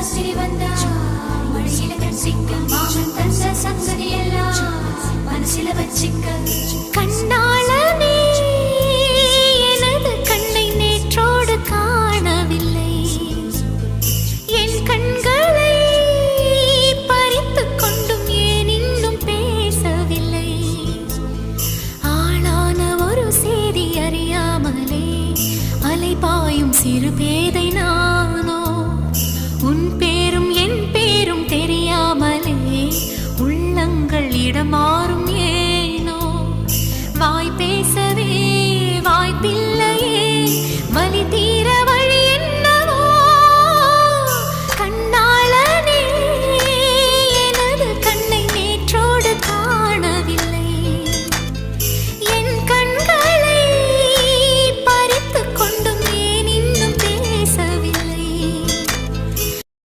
சிரி வந்தா மழையில கட்டிக்க மாமன் தந்த சங்கதி எல்லாம் மனசில வச்சிக்க கண்ணால